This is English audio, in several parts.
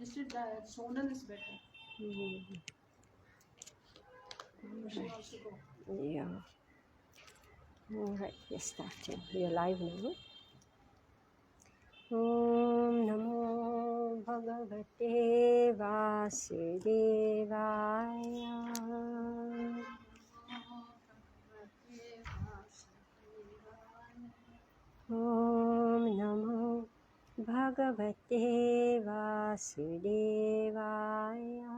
Instead, Sonal is better. She wants to go. Yeah. All right, we are starting. We are live now. Om Namo Bhagavate Vasudevaya. Om Namo Bhagavate Vasudevaya.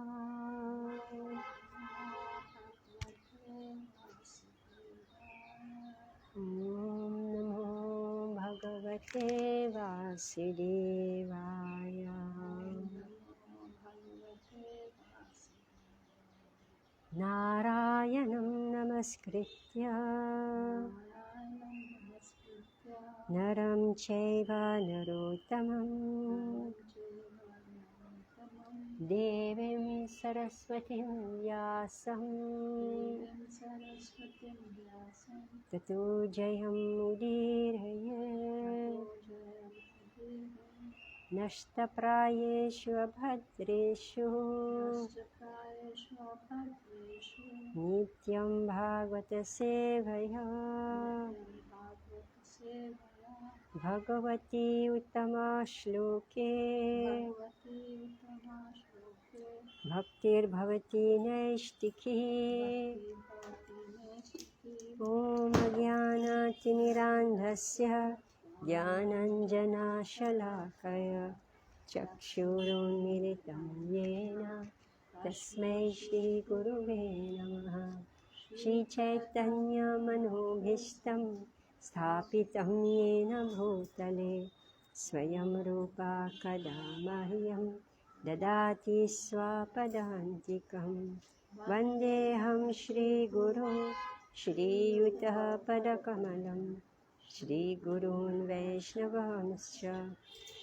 Om Namo Bhagavate Vasudevaya. Narayanam Namaskritya Naram Chaiva Narottamam Devim Saraswatim Vyasam Tato Jayam Udirayet Nashtaprayeshu Abhadreshu Nityam Bhagavata Sevaya Bhagavati Uttama Shloke Bhaktir Bhavati Naishtiki Om Jnanatinirandhasya Jnananjana Shalakaya Chakshurunmilitam Yena Tasmai Shri Guruve Namaha Shri Chaitanya Manobhishtam Sthapitam Yena Bhutale Swayam Rupa Kada Mahyam Dadati Swapadantikam Vandeham Shri Guru Shri Yuta Padakamalam Shri Gurun Vaishnavamscha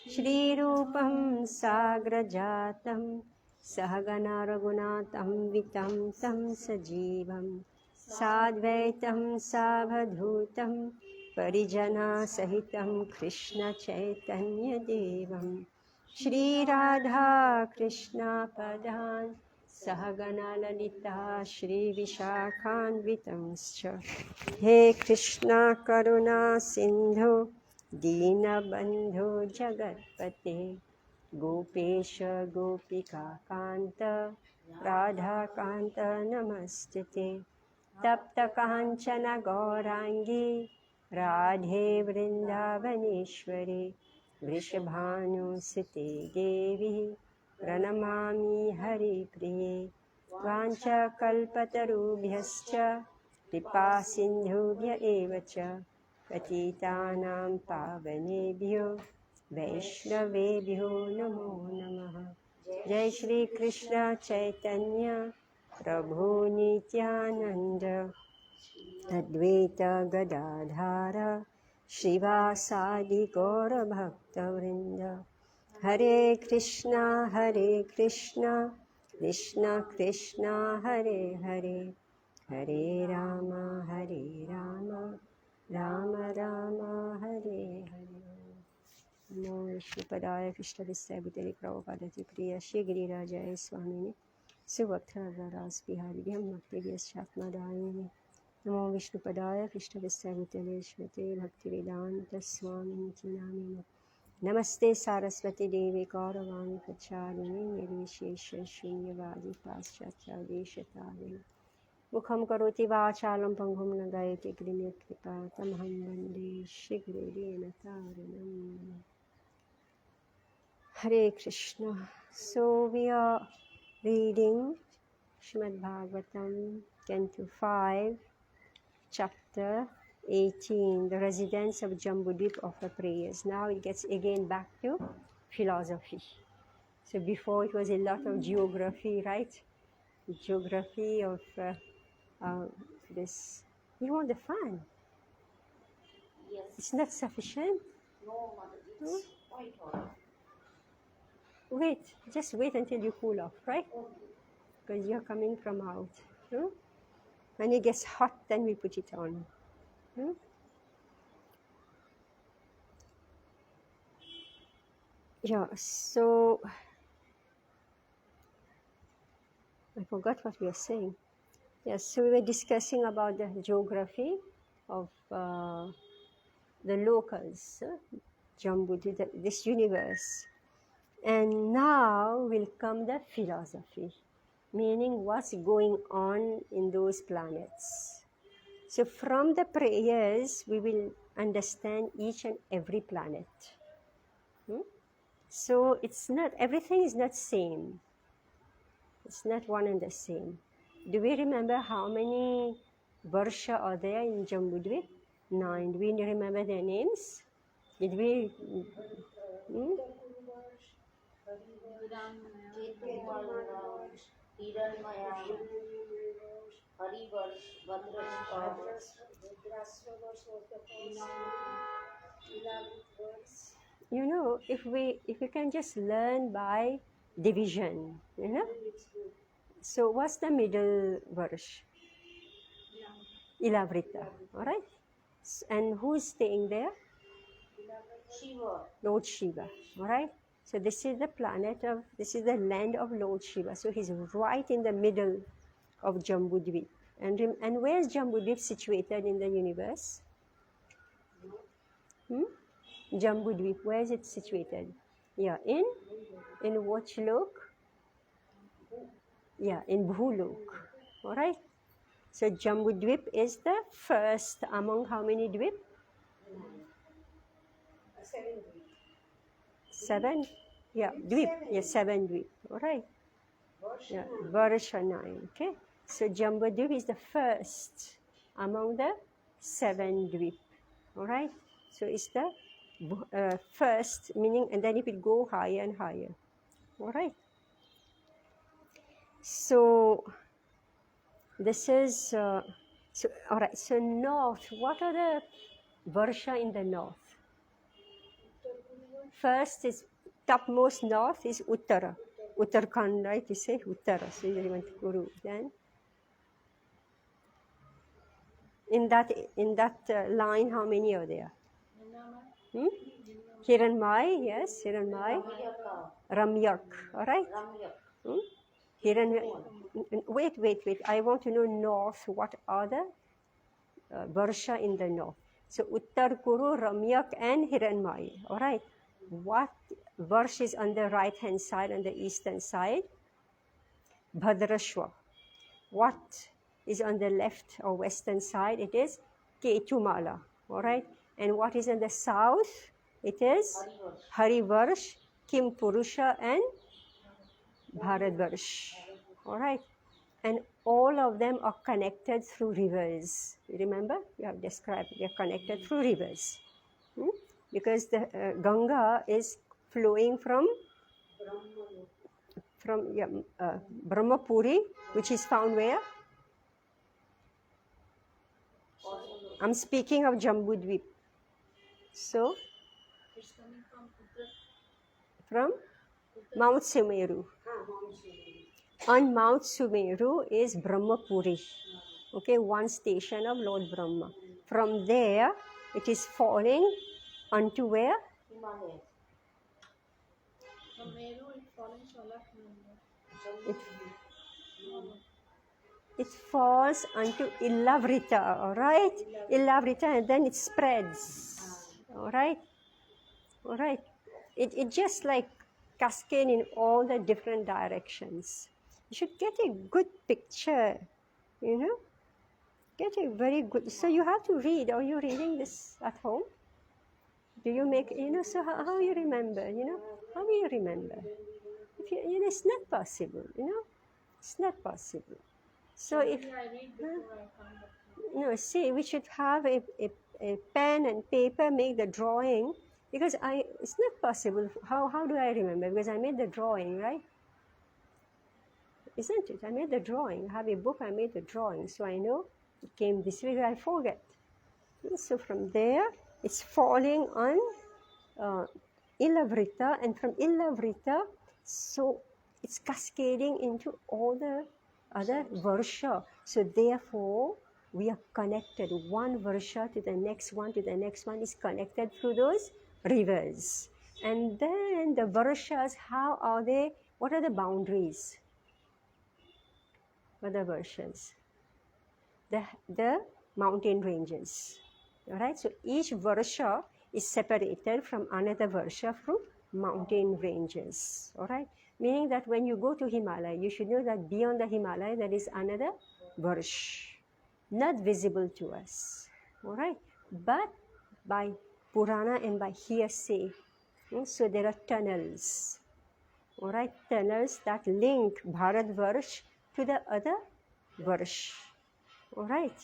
Shri Rupam Sagrajatam Sahagana Raghunatam Vitam Tam Sajivam Sadvaitam Savadhutam Parijana Sahitam Krishna Chaitanya Devam Shri Radha Krishna Padan Sahagana Lalita Shri Vishakhanvitamscha He Krishna Karuna Sindhu Dina Bandhu Jagatpate Gopesha Gopika Kanta Radha Kanta Namastite Tapta Kanchana Gaurangi Radhe Vrindavaneshwari Vrishabhanu Sute Devi Pranamami Hari Priye Vancha Kalpatarubhyascha Kripa Sindhubhya Evacha Patitanam Pavanebhyo Vaishnavebhyo Namo Namaha Jai Shri Krishna Chaitanya Prabhu Nityananda Advaita Gadadhara Shivasadi Gaura Bhakta Vrinda Hare Krishna Krishna Krishna Hare Hare Hare Rama Rama Rama Hare Hare Namo Vishnupadaya Krishna Vistabhutale Prabhupada Priya Shri Girirajaya Swamini Suvakta Ras Bihari Bhakti Shatmadayini Namo Vishnupadaya Krishna Vistabhutale Shmate Bhaktivedanta Swamini Namini Namaste Saraswati Devi Gauravani Pracharini Nirvishesha Shunyavadi Paschatya Deshatari Mukham Karoti Vachalam Pangham Nagayati Grimya Kripa Tamham Vande Shri Gurudena Taranam Hare Krishna. So we are reading Srimad Bhagavatam, Canto 5, Chapter 18, the residents of Jambudvip offer prayers. Now it gets again back to philosophy. So before it was a lot of geography, right? Geography of this. You want the fan? Yes. It's not sufficient? No, mother, it's quite hot. Wait, just wait until you cool off, right? Okay. Because you're coming from out. When it gets hot, then we put it on. Yeah, so I forgot what we were saying. Yes, so we were discussing about the geography of the locals, Jambudvip, this universe. And now will come the philosophy, meaning what's going on in those planets. So from the prayers, we will understand each and every planet. So it's not, everything is not same. It's not one and the same. Do we remember how many Varsha are there in Jambudvip? 9. Do we remember their names? Did we? Hmm? Hiranmaya, Harivarsh, Vadrash, You know, if we can just learn by division, you know. So what's the middle verse? Ilavrita, all right? And who's staying there? Shiva. Lord Shiva, all right? So this is the planet of, this is the land of Lord Shiva. So he's right in the middle of Jambudvip. And where is Jambudvip situated in the universe? Jambudvip, where is it situated? Yeah, in what lok? Yeah, in Bhulok, all right? So Jambudvip is the first among how many dvip? 7? Yeah, dvip. Yeah, 7 dvip. All right. Yeah, Varsha 9. Okay. So Jambudvip is the first among the 7 dvip. All right. So it's the first, meaning, and then it will go higher and higher. All right. So this is so. All right. So north. What are the Varsha in the north? First is topmost north is Uttara. Uttarakhand, right? You say Uttara. So you went to Guru. Then in that line, how many are there? Hiranmai, yes, Hiranmai. Ramyak, all right. Wait. I want to know north. What are the Varsha in the north? So Uttar Kuru, Ramyak, and Hiranmai. All right. What Varsh is on the right hand side, on the eastern side? Bhadrashwa. What is on the left or western side? It is Ketumala. All right. And what is in the south? It is Harivarsh, Kim Purusha, and Bharatvarsh. All right. And all of them are connected through rivers. You remember? You have described they are connected through rivers. Because the Ganga is flowing from Brahmapuri, which is found where? I'm speaking of Jambudvip. So, It's coming from Mount Sumeru. On Mount Sumeru is Brahmapuri. Okay, one station of Lord Brahma. From there, it is falling onto where? Himalaya. From Meru, it falling Sholak. It falls onto Ilavrita, all right? Ilavrita, and then it spreads, all right? All right. It just like cascade in all the different directions. You should get a good picture, you know? Get a very good, so you have to read. Are you reading this at home? Do you make, you know, so how you remember, you know? How will you remember? If you know, it's not possible, you know? It's not possible. So if, I read before I come back. you know, see, we should have a pen and paper, make the drawing, because it's not possible. How do I remember? Because I made the drawing, right? Isn't it? I made the drawing. I have a book, I made the drawing, so I know it came this way, I forget. So from there, it's falling on Ilavrita, and from Ilavrita, so it's cascading into all the other Varsha. So therefore, we are connected. One Varsha to the next one is connected through those rivers. And then the Varshas, how are they? What are the boundaries? other Varshas, the mountain ranges. Alright, so each Varsha is separated from another Varsha through mountain ranges. Alright, meaning that when you go to Himalaya, you should know that beyond the Himalaya there is another Varsh, not visible to us. Alright, but by Purana and by hearsay, so there are tunnels. Alright, tunnels that link Bharatvarsh to the other Varsh. Alright,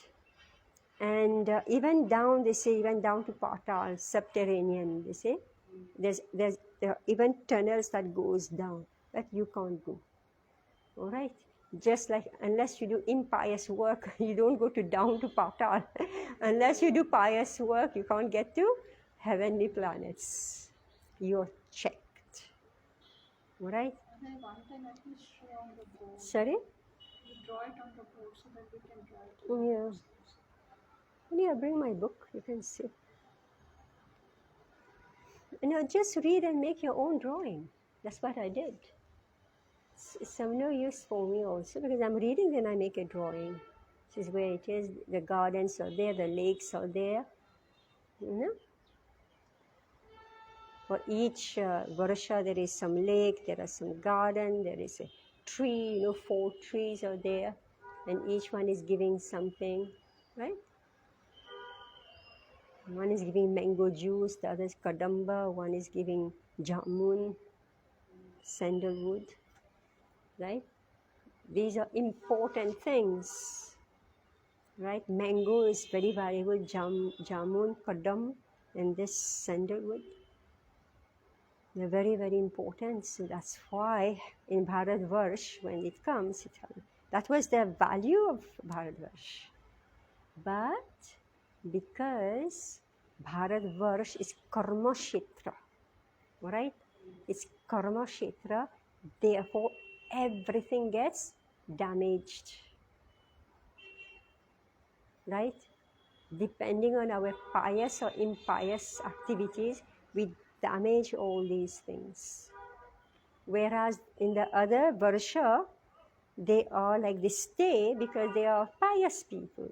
and even down, they say, even down to Patal, subterranean, they say, there are even tunnels that goes down, that you can't go. Alright, just like, unless you do impious work, you don't go to down to Patal. Unless you do pious work, you can't get to heavenly planets. You're checked. Alright? And one time at least show on the board. Sorry? We draw it on the board so that we can draw it. Yeah. Yeah, bring my book, you can see. Just read and make your own drawing. That's what I did. It's of no use for me also, because I'm reading, then I make a drawing. This is where it is. The gardens are there, the lakes are there. For each Varsha, there is some lake, there is some garden, there is a tree, 4 trees are there, and each one is giving something, right? One is giving mango juice, the other is kadamba, one is giving jamun, sandalwood, right? These are important things, right? Mango is very valuable, jamun, kadam, and this sandalwood. They're very, very important. So that's why in Bharatvarsh, when it comes, that was the value of Bharatvarsh. But because Bharatvarsh is Karma Kshetra, right? It's Karma Kshetra, therefore everything gets damaged, right? Depending on our pious or impious activities, we damage all these things. Whereas in the other Varsha, they are like they stay because they are pious people.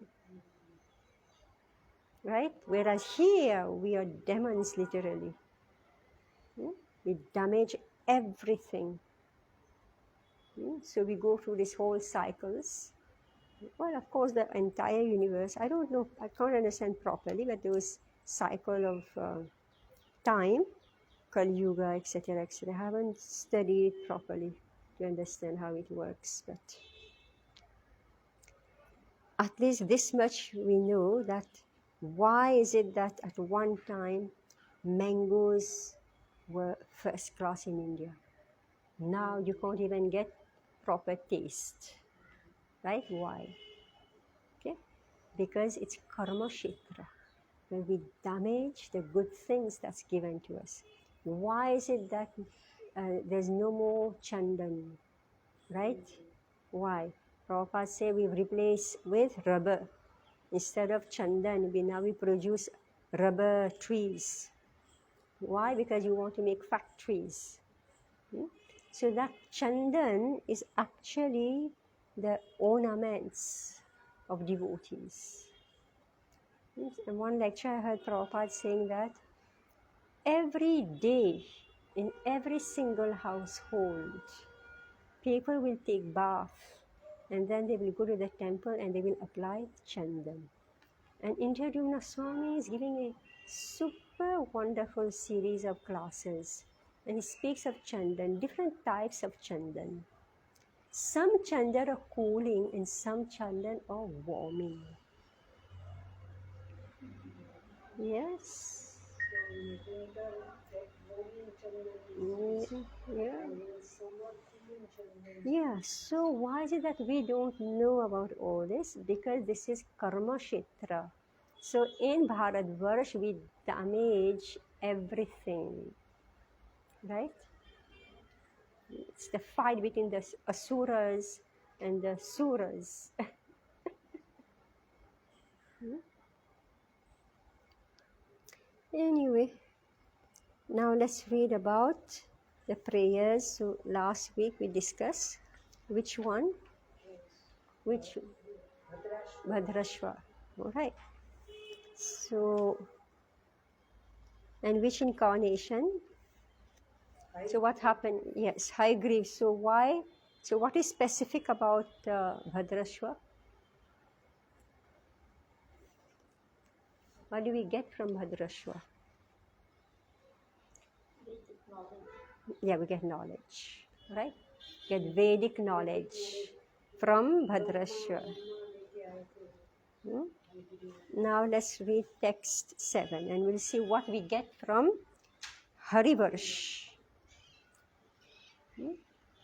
Right? Whereas here, we are demons literally. We damage everything. So we go through this whole cycles. Well, of course, the entire universe, I don't know, I can't understand properly, but there was cycle of time, Kali Yuga, etc., etc. I haven't studied it properly to understand how it works, but at least this much we know, that why is it that at one time mangoes were first class in India. Now you can't even get proper taste, right? Why? Okay, because it's karma kshetra, where we damage the good things that's given to us. Why is it that there's no more chandan, right? Why? Prabhupada say we've replaced with rubber. Instead of chandan, we produce rubber trees. Why? Because you want to make factories. So that chandan is actually the ornaments of devotees. In one lecture I heard Prabhupada saying that every day, in every single household, people will take bath and then they will go to the temple and they will apply chandan. And Indradyumna Swami is giving a super wonderful series of classes. And he speaks of chandan, different types of chandan. Some chandan are cooling and some chandan are warming. Yes. Yeah, so why is it that we don't know about all this? Because this is karma kshetra. So in Bharatvarsh, we damage everything, right? It's the fight between the asuras and the suras. Anyway, now let's read about the prayers. So last week we discussed which one? Which? Bhadrashva. All right. So, and which incarnation? So what happened? Yes, Hayagriva. So why? So what is specific about Bhadrashva? What do we get from Bhadrashva? Vedic knowledge. Yeah, we get knowledge, right? Get Vedic knowledge from Bhadrashva. Now let's read text 7 and we'll see what we get from Harivarsh.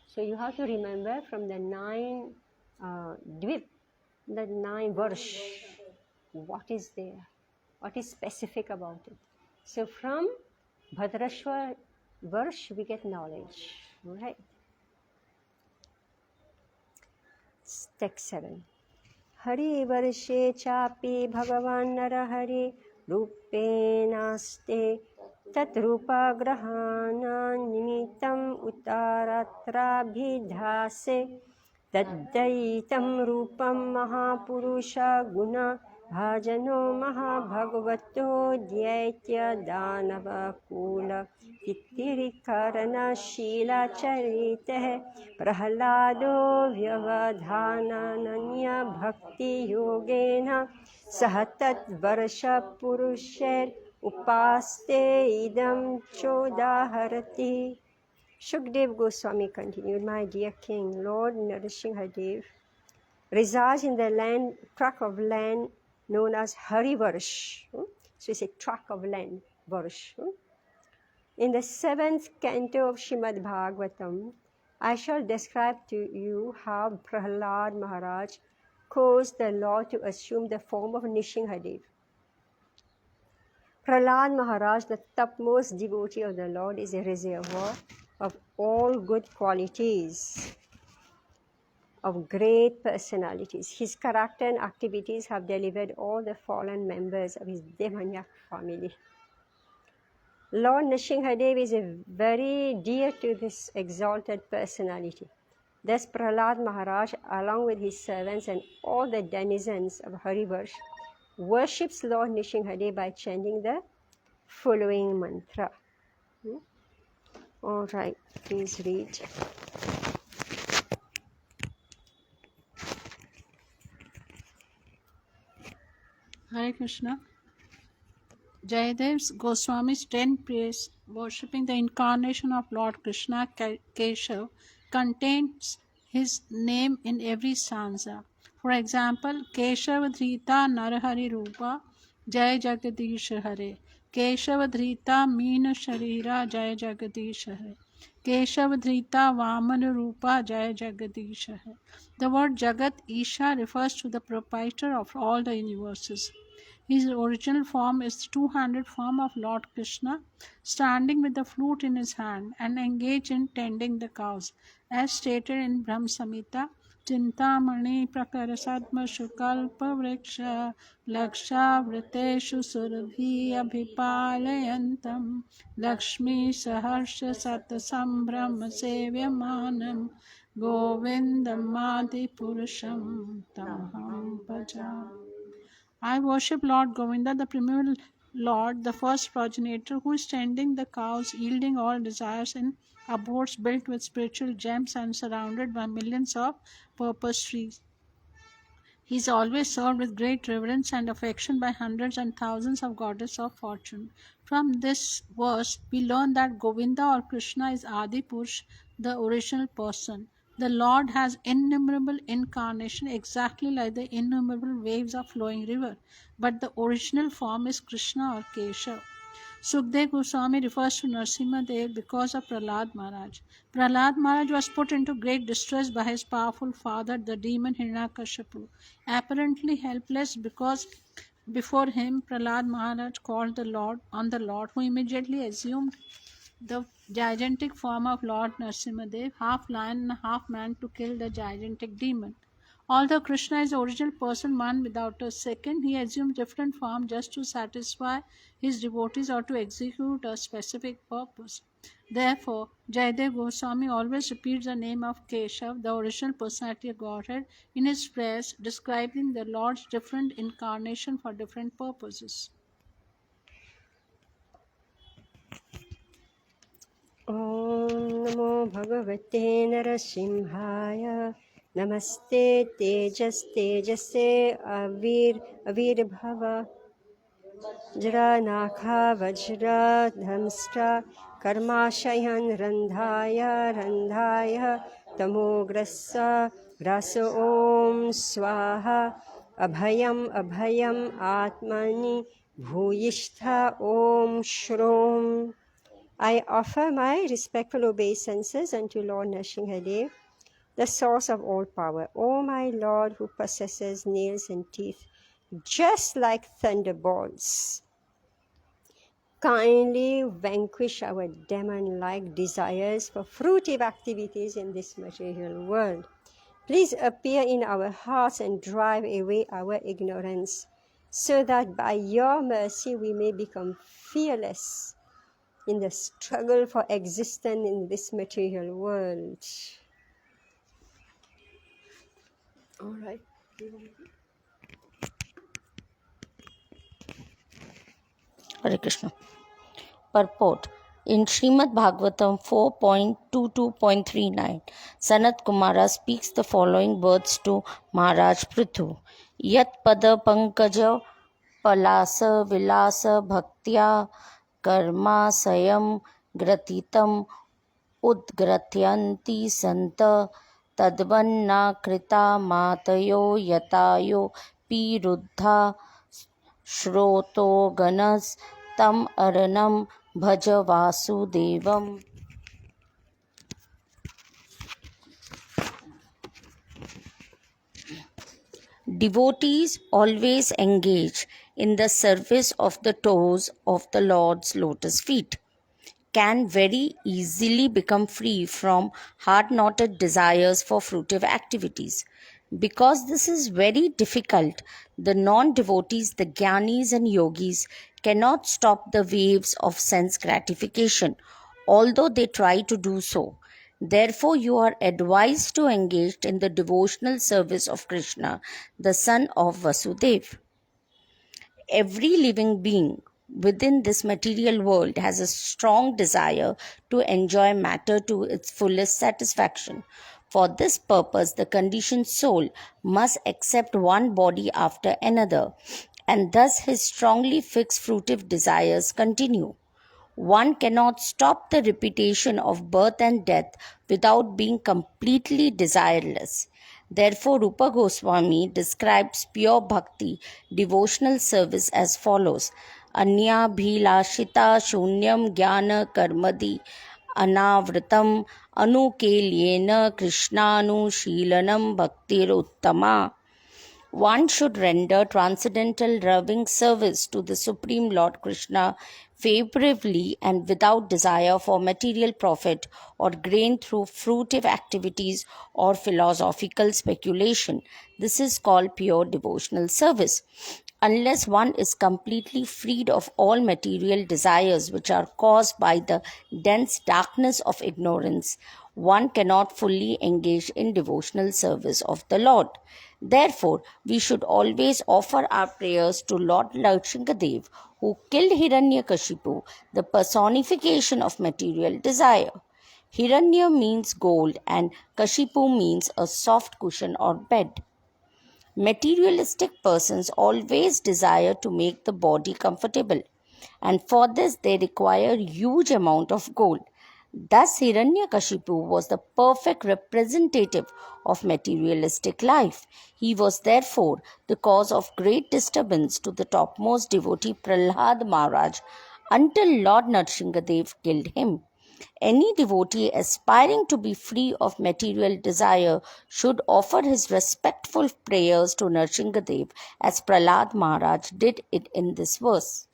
So you have to remember from the 9 Dvip, the 9 Varsh, what is there? What is specific about it? So from Bhadrashva Varsh we get knowledge, all right? Text 7. Hari Varshe Chapi Bhagavan Narahari Rupenaste Tat Rupa Grahana Nimitam Uttaratra Bhidhase Taddaitam Rupam Mahapurusha Guna Bhajano Mahabhagavato Dyaitya Danava Kula Tittirikarana Shila Charite Prahalado Vyavadhanananya Bhakti Yogena Sahatat Varsha Purusher Upaste Idam Chodaharati. Shukdev Goswami continued, my dear king, Lord Nrsimhadev resides in the land, tract of land known as Harivarsh. So it's a tract of land, Varsh. In the 7th canto of Srimad Bhagavatam, I shall describe to you how Prahlad Maharaj caused the Lord to assume the form of Nrsimhadev. Prahlad Maharaj, the topmost devotee of the Lord, is a reservoir of all good qualities, of great personalities. His character and activities have delivered all the fallen members of his demoniac family. Lord Nrsimhadev is very dear to this exalted personality. Thus Prahlad Maharaj, along with his servants and all the denizens of Harivarsh, worships Lord Nrsimhadev by chanting the following mantra. All right, please read. Hare Krishna. Jayadev Goswami's 10 prayers worshipping the incarnation of Lord Krishna, Keshav, contains his name in every stanza. For example, Keshavadhrita Narahari Rupa Jai Jagadish Hare. Keshavadhrita Meena Sharira Jai Jagadish Hare. Keshavadhrita Vamana Rupa Jai Jagadish Hare. The word Jagat Isha refers to the proprietor of all the universes. His original form is the two-handed form of Lord Krishna, standing with the flute in his hand and engaged in tending the cows, as stated in Brahm Samhita. Chintamani prakarasadma shukalpa vriksha laksha vriteshu surabhi abhipalayantam lakshmi saharsha satasambhrama sevyamanam govindam adi purusham tamham bhajami. I worship Lord Govinda, the primeval Lord, the first progenitor, who is tending the cows, yielding all desires in abodes built with spiritual gems and surrounded by millions of purpose trees. He is always served with great reverence and affection by hundreds and thousands of goddesses of fortune. From this verse, we learn that Govinda or Krishna is Adi Purush, the original person. The Lord has innumerable incarnations exactly like the innumerable waves of flowing river, but the original form is Krishna or Keshav. Sukdev Goswami refers to Nrsimhadev because of Prahlad Maharaj. Prahlad Maharaj was put into great distress by his powerful father, the demon Hiranyakashipu. Apparently helpless because before him Prahlad Maharaj called on the Lord, who immediately assumed the gigantic form of Lord Nrsimhadev, half lion and half man, to kill the gigantic demon. Although Krishna is the original person, one without a second, he assumes different form just to satisfy his devotees or to execute a specific purpose. Therefore, Jayadev Goswami always repeats the name of Keshav, the original personality of Godhead, in his prayers, describing the Lord's different incarnation for different purposes. Om Namo Bhagavate Narasimhaya. Namaste Tejase Avirbhava. Jranakha Vajra Dhamstra Karmashayan Randhaya Tamograsa Grasa Om Swaha Abhayam Atmani Bhuyishtha Om Shrom. I offer my respectful obeisances unto Lord Nrsimhadev, the source of all power. O my Lord, who possesses nails and teeth, just like thunderbolts, kindly vanquish our demon-like desires for fruitive activities in this material world. Please appear in our hearts and drive away our ignorance, so that by your mercy we may become fearless in the struggle for existence in this material world. All right. Hare Krishna. Purport. In Srimad Bhagavatam 4.22.39, Sanat Kumara speaks the following words to Maharaj Prithu. Yat pada pankaja palasa vilasa bhaktya karma sayam gratitam udgratyanti santa tadvanna krita matayo yatayo piruddha shroto ganas tam aranam bhaja vasudevam. Devotees always engage in the service of the toes of the Lord's lotus feet, can very easily become free from hard-knotted desires for fruitive activities. Because this is very difficult, the non-devotees, the jnanis and yogis, cannot stop the waves of sense gratification, although they try to do so. Therefore, you are advised to engage in the devotional service of Krishna, the son of Vasudeva. Every living being within this material world has a strong desire to enjoy matter to its fullest satisfaction. For this purpose, the conditioned soul must accept one body after another, and thus his strongly fixed fruitive desires continue. One cannot stop the repetition of birth and death without being completely desireless. Therefore, Rupa Goswami describes pure bhakti, devotional service as follows. Anya bhilashita shunyam jnana karmadi anavritam anukelyena krishnanu shilanam bhaktir uttama. One should render transcendental loving service to the Supreme Lord Krishna favorably and without desire for material profit or gain through fruitive activities or philosophical speculation. This is called pure devotional service. Unless one is completely freed of all material desires which are caused by the dense darkness of ignorance, one cannot fully engage in devotional service of the Lord. Therefore, we should always offer our prayers to Lord Nrsimhadev, who killed Hiranyakashipu, the personification of material desire. Hiranya means gold and Kashipu means a soft cushion or bed. Materialistic persons always desire to make the body comfortable, and for this they require huge amount of gold. Thus, Hiranyakashipu was the perfect representative of materialistic life. He was therefore the cause of great disturbance to the topmost devotee Prahlad Maharaj until Lord Nrsimhadev killed him. Any devotee aspiring to be free of material desire should offer his respectful prayers to Nrsimhadev as Prahlad Maharaj did it in this verse.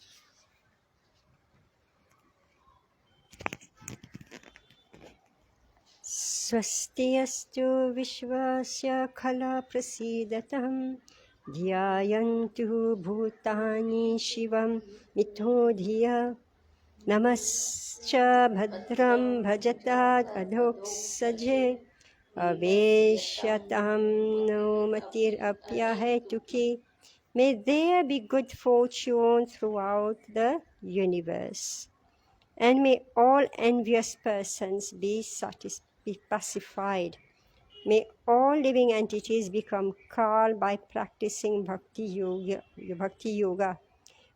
स्वस्ति विश्वस्य खला प्रसीदतं ध्यायन्तु भूतानि शिवं मिथो धिया नमश्च भद्रं भजतात् अधोक्षजे अवेश्यतां no मतिरप्यहेतुकी. May there be good fortune throughout the universe, and may all envious persons be pacified. May all living entities become calm by practicing bhakti yoga.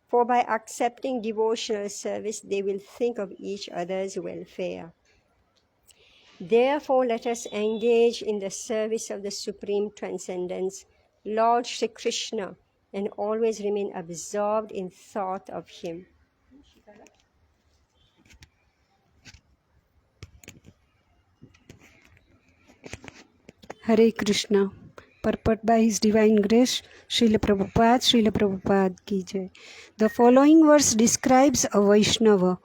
For by accepting devotional service, they will think of each other's welfare. Therefore, let us engage in the service of the Supreme Transcendence, Lord Shri Krishna, and always remain absorbed in thought of Him. Hare Krishna. Purport by His Divine Grace, Srila Prabhupada ki jai. The following verse describes a Vaishnava.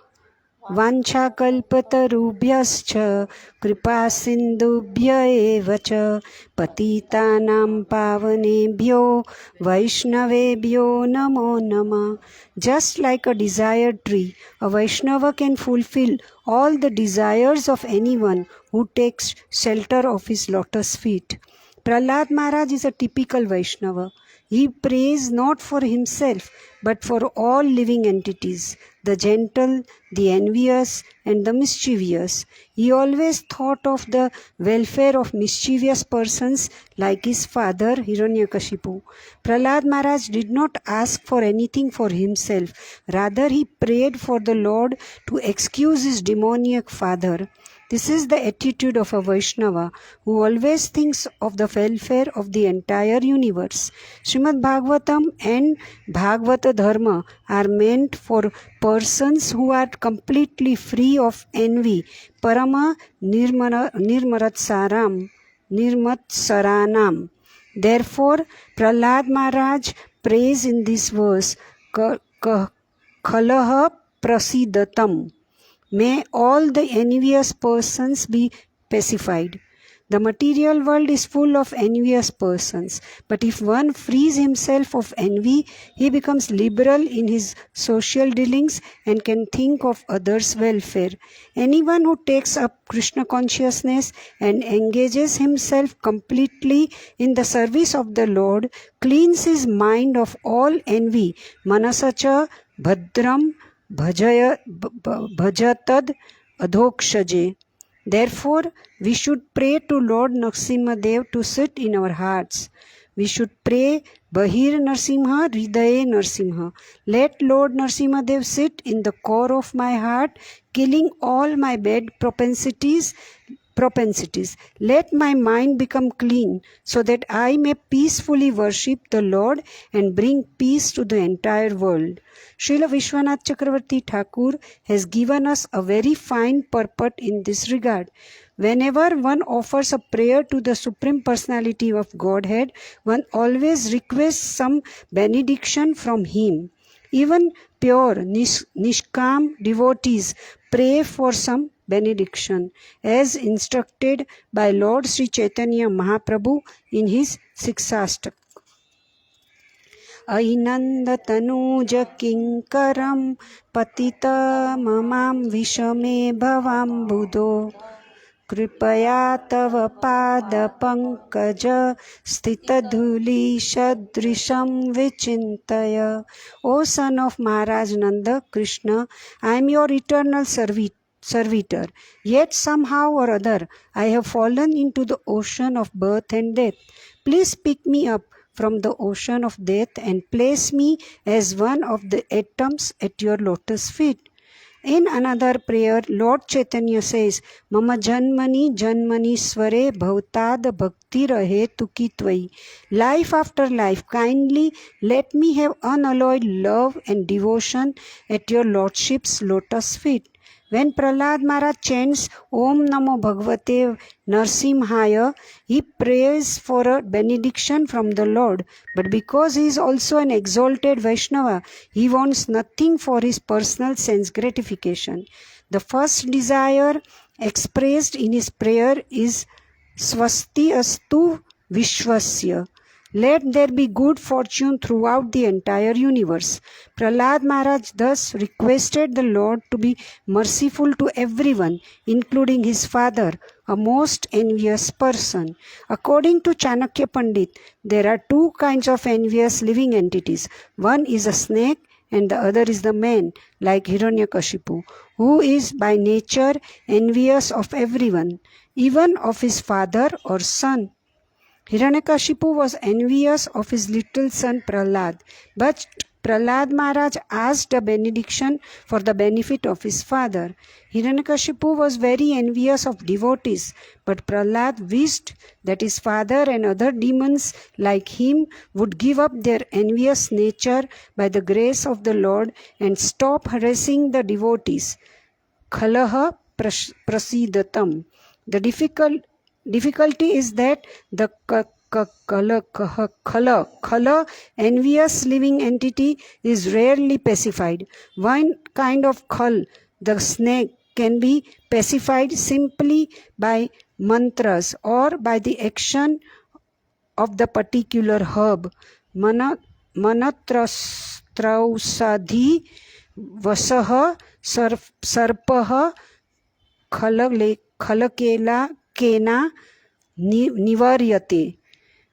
Vanchakalpatarubhyascha kripa sindubhya eva cha patitanam pavanebhyo vaishnavebhyo namo nama. Just like a desired tree, a Vaishnava can fulfill all the desires of anyone who takes shelter of his lotus feet. Prahlad Maharaj is a typical Vaishnava. He prays not for himself but for all living entities, the gentle, the envious, and the mischievous. He always thought of the welfare of mischievous persons like his father Hiranyakashipu. Prahlad Maharaj did not ask for anything for himself. Rather, he prayed for the Lord to excuse his demoniac father. This is the attitude of a Vaishnava who always thinks of the welfare of the entire universe. Srimad Bhagavatam and Bhagavata Dharma are meant for persons who are completely free of envy. Parama nirmatsaranam. Therefore, Prahlad Maharaj prays in this verse, Khalaha prasidatam. May all the envious persons be pacified. The material world is full of envious persons, but if one frees himself of envy, he becomes liberal in his social dealings and can think of others' welfare. Anyone who takes up Krishna consciousness and engages himself completely in the service of the Lord cleans his mind of all envy. Manasacha bhadram bhajatad adhokshaje. Therefore, we should pray to Lord Nrsimhadev to sit in our hearts. We should pray Bahir Narsimha, Hridaye Narsimha. Let Lord Nrsimhadev sit in the core of my heart, killing all my bad propensities. Let my mind become clean so that I may peacefully worship the Lord and bring peace to the entire world. Srila Vishwanath Chakravarti Thakur has given us a very fine purport in this regard. Whenever one offers a prayer to the Supreme Personality of Godhead, one always requests some benediction from Him. Even pure Nishkam devotees pray for some benediction, as instructed by Lord Sri Chaitanya Mahaprabhu in his Siksastak. Ainandatanuja kinkaram patita mamam vishame bhavam buddho कृपया तव पाद पंकज स्थित धूलि सदृशम विचिंतय. O son of Maharaj Nanda Krishna, I am your eternal servitor. Yet somehow or other I have fallen into the ocean of birth and death. Please pick me up from the ocean of death and place me as one of the atoms at your lotus feet. In another prayer, Lord Chaitanya says, Mama janmani sware bhautad bhakti rahe tuki tvai. Life after life, kindly let me have unalloyed love and devotion at your Lordship's lotus feet. When Prahlad Maharaj chants Om Namo Bhagavate Narsimhaya, he prays for a benediction from the Lord. But because he is also an exalted Vaishnava, he wants nothing for his personal sense gratification. The first desire expressed in his prayer is Swasti Astu Vishwasya. Let there be good fortune throughout the entire universe. Prahlad Maharaj thus requested the Lord to be merciful to everyone, including his father, a most envious person. According to Chanakya Pandit, there are two kinds of envious living entities. One is a snake and the other is the man, like Hiranyakashipu, who is by nature envious of everyone, even of his father or son. Hiranyakashipu was envious of his little son Prahlad, but Prahlad Maharaj asked a benediction for the benefit of his father. Hiranyakashipu was very envious of devotees, but Prahlad wished that his father and other demons like him would give up their envious nature by the grace of the Lord and stop harassing the devotees. Khalaha prasidatam. The difficulty is that the khala, envious living entity, is rarely pacified. One kind of khal, the snake, can be pacified simply by mantras or by the action of the particular herb. Manatrasadhi vasah sarpah khalakela kena nivaryate.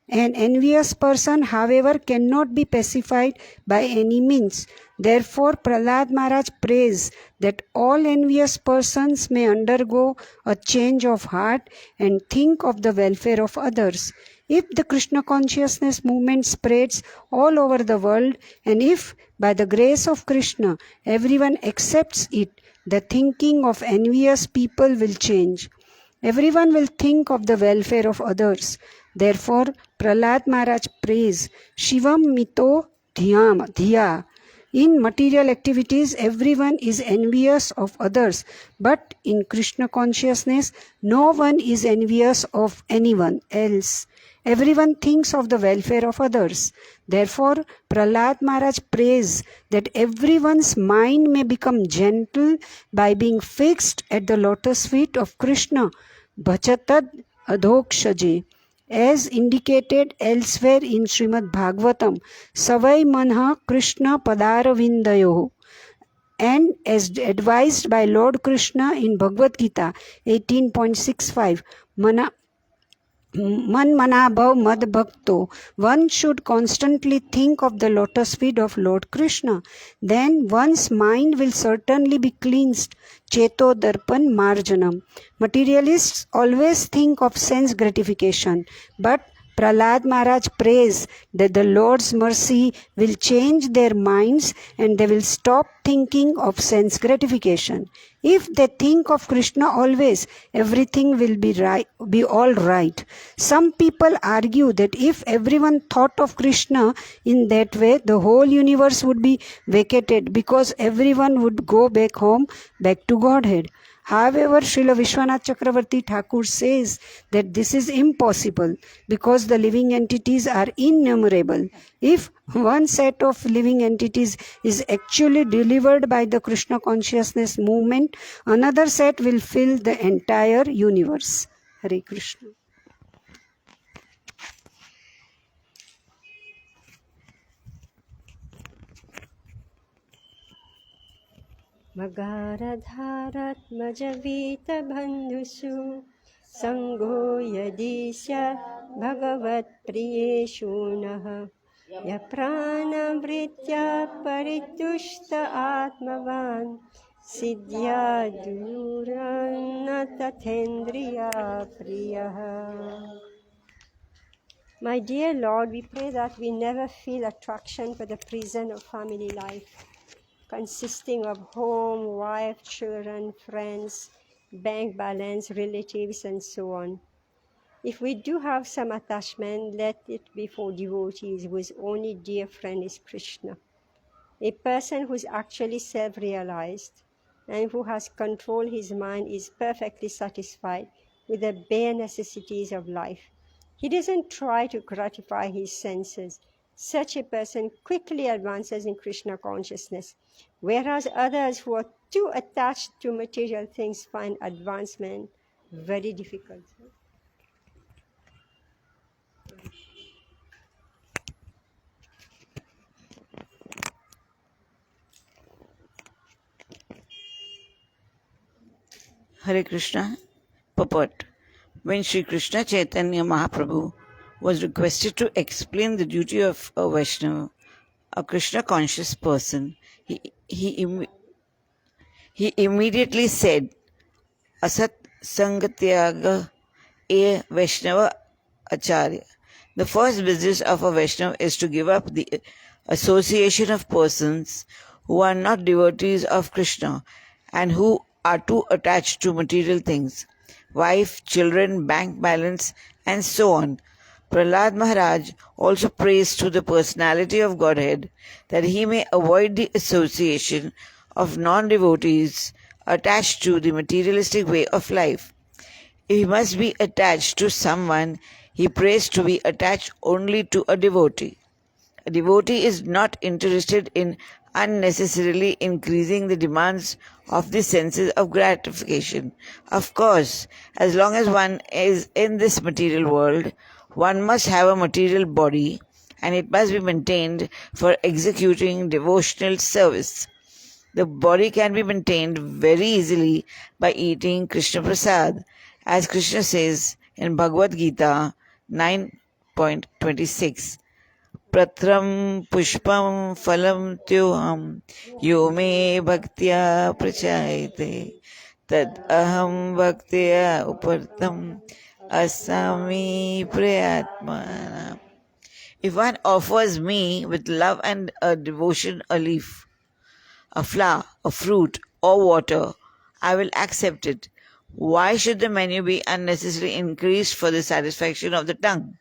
An envious person, however, cannot be pacified by any means. Therefore, Prahlad Maharaj prays that all envious persons may undergo a change of heart and think of the welfare of others. If the Krishna consciousness movement spreads all over the world, and if by the grace of Krishna everyone accepts it, the thinking of envious people will change. Everyone will think of the welfare of others. Therefore, Prahlad Maharaj prays, Shivam mito dhiya. In material activities, everyone is envious of others, but in Krishna consciousness, no one is envious of anyone else. Everyone thinks of the welfare of others. Therefore, Prahlad Maharaj prays that everyone's mind may become gentle by being fixed at the lotus feet of Krishna. Bhajatad adhokshaje. As indicated elsewhere in Srimad Bhagavatam, Savai Manha Krishna Padaravindayo, and as advised by Lord Krishna in Bhagavad Gita 18.65, Man manabhav mad bhakto. One should constantly think of the lotus feet of Lord Krishna. Then one's mind will certainly be cleansed. Cheto darpan marjanam. Materialists always think of sense gratification, but Prahlad Maharaj prays that the Lord's mercy will change their minds and they will stop thinking of sense gratification. If they think of Krishna always, everything will be all right. Some people argue that if everyone thought of Krishna in that way, the whole universe would be vacated because everyone would go back home, back to Godhead. However, Srila Vishwanath Chakravarti Thakur says that this is impossible because the living entities are innumerable. If one set of living entities is actually delivered by the Krishna consciousness movement, another set will fill the entire universe. Hare Krishna. मगारधारत्मजवीतबन्धुषु सङ्गो यदि स्यात् भगवत्प्रियेषु नः यः प्राणवृत्त्या परितुष्ट आत्मवान् सिद्ध्याद्युरन्न तथेन्द्रिया प्रियः. My dear Lord, we pray that we never feel attraction for the prison of family life, consisting of home, wife, children, friends, bank balance, relatives, and so on. If we do have some attachment, let it be for devotees whose only dear friend is Krishna. A person who is actually self-realized and who has controlled his mind is perfectly satisfied with the bare necessities of life. He doesn't try to gratify his senses, Such a person quickly advances in Krishna consciousness, whereas others who are too attached to material things find advancement very difficult. Hare Krishna. Purport. When Sri Krishna Chaitanya Mahaprabhu was requested to explain the duty of a Vaishnava, a Krishna conscious person, he immediately said, Asat Sangatyaga a Vaishnava Acharya. The first business of a Vaishnava is to give up the association of persons who are not devotees of Krishna and who are too attached to material things, wife, children, bank balance, and so on. Prahlad Maharaj also prays to the personality of Godhead that he may avoid the association of non-devotees attached to the materialistic way of life. If he must be attached to someone, he prays to be attached only to a devotee. A devotee is not interested in unnecessarily increasing the demands of the senses of gratification. Of course, as long as one is in this material world, one must have a material body and it must be maintained for executing devotional service. The body can be maintained very easily by eating Krishna Prasad, as Krishna says in Bhagavad Gita 9.26. Pratram pushpam phalam tyoham yo me bhaktya prachayate tad aham bhaktya upartam asami prayatmana. If one offers me with love and a devotion a leaf, a flower, a fruit, or water, I will accept it. Why should the menu be unnecessarily increased for the satisfaction of the tongue?